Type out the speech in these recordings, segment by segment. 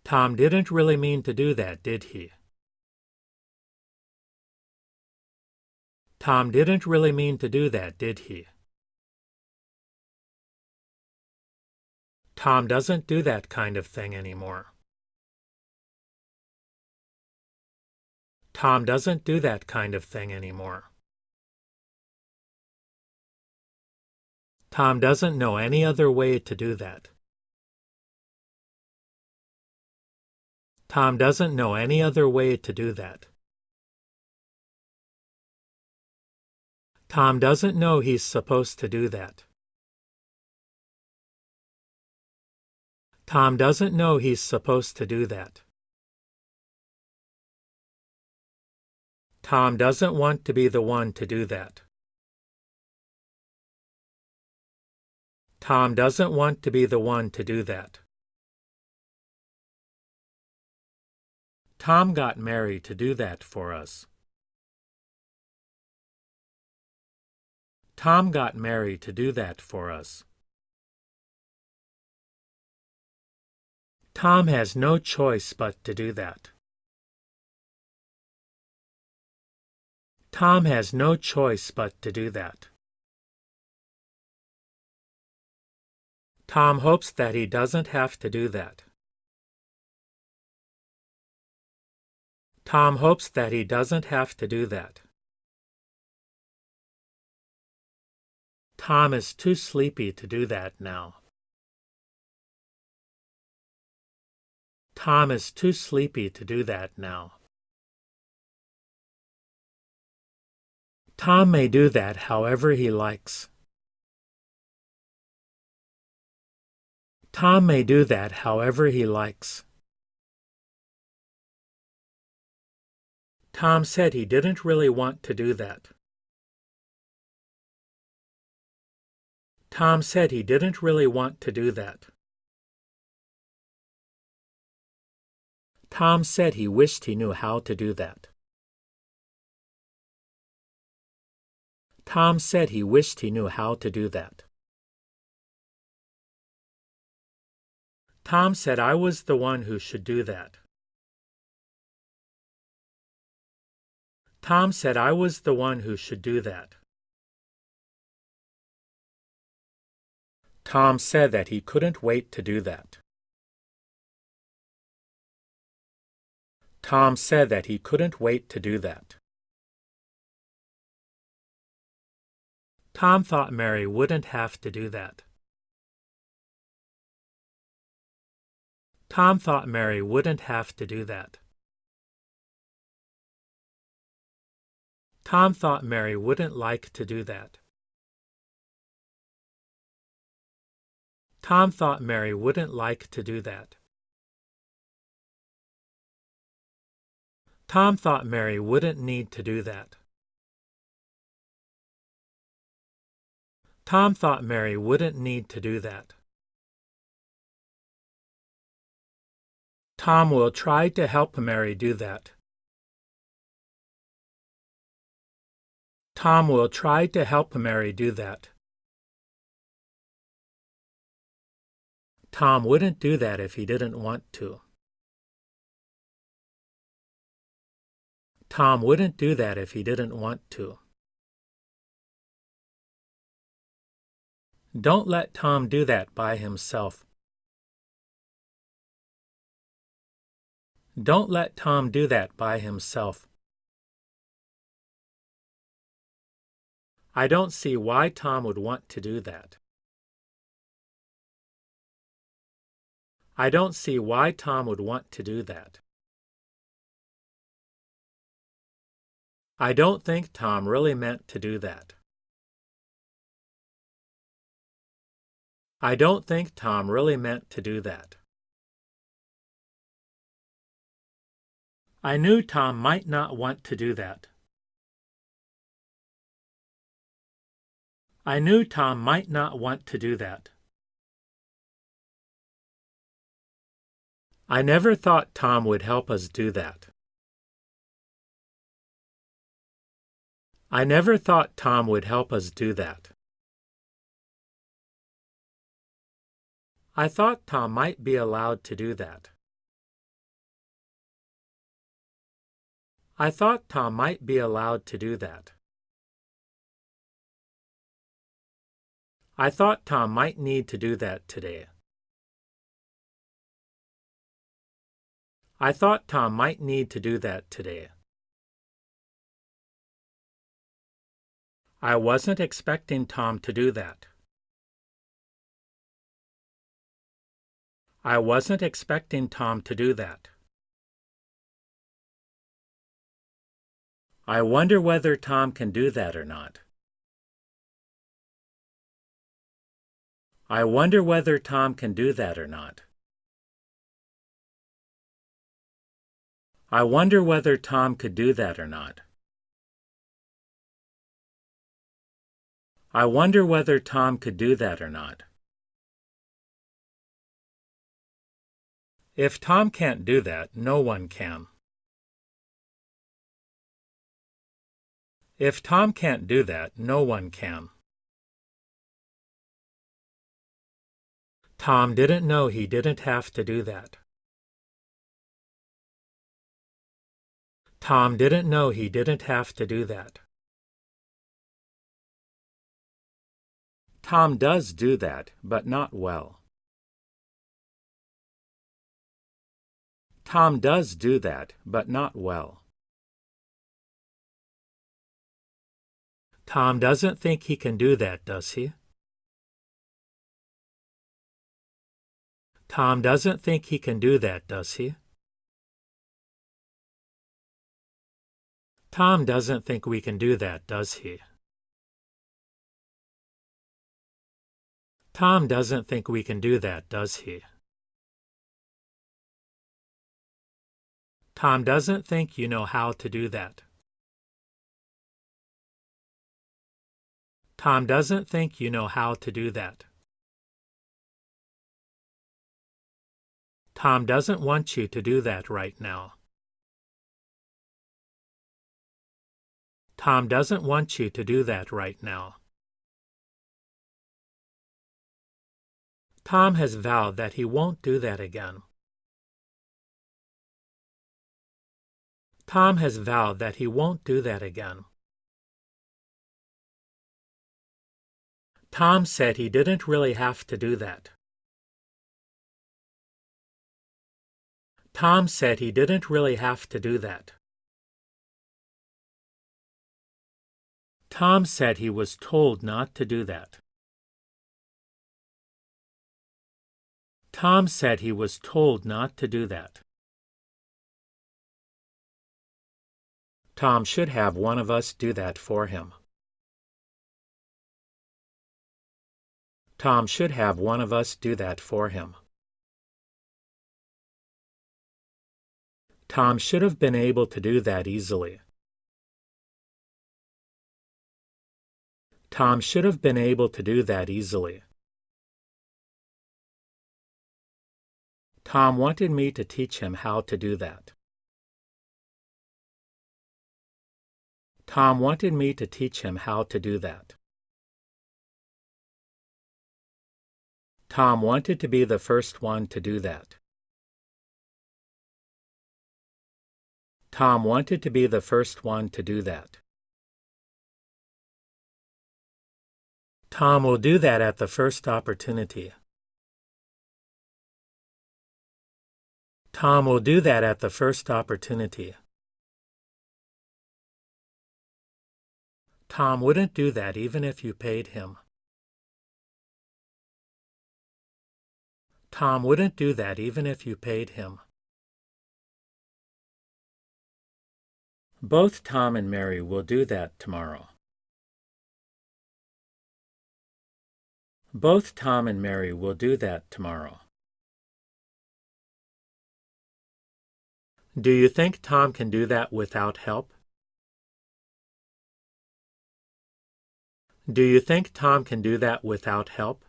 Tom didn't really mean to do that, did he? Tom didn't really mean to do that, did he? Tom doesn't do that kind of thing anymore. Tom doesn't do that kind of thing anymore. Tom doesn't know any other way to do that. Tom doesn't know any other way to do that. Tom doesn't know he's supposed to do that. Tom doesn't know he's supposed to do that. Tom doesn't want to be the one to do that. Tom doesn't want to be the one to do that. Tom got Mary to do that for us. Tom got Mary to do that for us. Tom has no choice but to do that. Tom has no choice but to do that. Tom hopes that he doesn't have to do that. Tom hopes that he doesn't have to do that. Tom is too sleepy to do that now. Tom is too sleepy to do that now. Tom may do that however he likes. Tom may do that however he likes. Tom said he didn't really want to do that. Tom said he didn't really want to do that. Tom said he wished he knew how to do that. Tom said he wished he knew how to do that. Tom said I was the one who should do that. Tom said I was the one who should do that. Tom said that he couldn't wait to do that. Tom said that he couldn't wait to do that. Tom thought Mary wouldn't have to do that. Tom thought Mary wouldn't have to do that. Tom thought Mary wouldn't like to do that. Tom thought Mary wouldn't like to do that. Tom thought Mary wouldn't need to do that. Tom thought Mary wouldn't need to do that. Tom will try to help Mary do that. Tom will try to help Mary do that. Tom wouldn't do that if he didn't want to. Tom wouldn't do that if he didn't want to. Don't let Tom do that by himself. Don't let Tom do that by himself. I don't see why Tom would want to do that. I don't see why Tom would want to do that. I don't think Tom really meant to do that. I don't think Tom really meant to do that. I knew Tom might not want to do that. I knew Tom might not want to do that. I never thought Tom would help us do that. I never thought Tom would help us do that. I thought Tom might be allowed to do that. I thought Tom might be allowed to do that. I thought Tom might need to do that today. I thought Tom might need to do that today. I wasn't expecting Tom to do that. I wasn't expecting Tom to do that. I wonder whether Tom can do that or not. I wonder whether Tom can do that or not. I wonder whether Tom could do that or not. I wonder whether Tom could do that or not. If Tom can't do that, no one can. If Tom can't do that, no one can. Tom didn't know he didn't have to do that. Tom didn't know he didn't have to do that. Tom does do that, but not well. Tom does do that, but not well. Tom doesn't think he can do that, does he? Tom doesn't think he can do that, does he? Tom doesn't think we can do that, does he? Tom doesn't think we can do that, does he? Tom doesn't think you know how to do that. Tom doesn't think you know how to do that. Tom doesn't want you to do that right now. Tom doesn't want you to do that right now. Tom has vowed that he won't do that again. Tom has vowed that he won't do that again. Tom said he didn't really have to do that. Tom said he didn't really have to do that. Tom said he was told not to do that. Tom said he was told not to do that. Tom should have one of us do that for him. Tom should have one of us do that for him. Tom should have been able to do that easily. Tom should have been able to do that easily. Tom wanted me to teach him how to do that. Tom wanted me to teach him how to do that. Tom wanted to be the first one to do that. Tom wanted to be the first one to do that. Tom will do that at the first opportunity. Tom will do that at the first opportunity. Tom wouldn't do that even if you paid him. Tom wouldn't do that even if you paid him. Both Tom and Mary will do that tomorrow. Both Tom and Mary will do that tomorrow. Do you think Tom can do that without help? Do you think Tom can do that without help?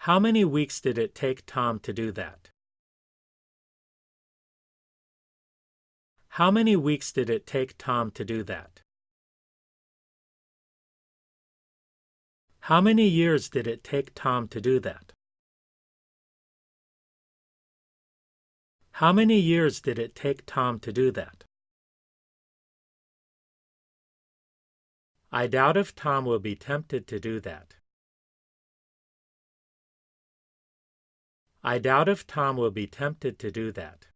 How many weeks did it take Tom to do that? How many weeks did it take Tom to do that? How many years did it take Tom to do that? How many years did it take Tom to do that? I doubt if Tom will be tempted to do that. I doubt if Tom will be tempted to do that.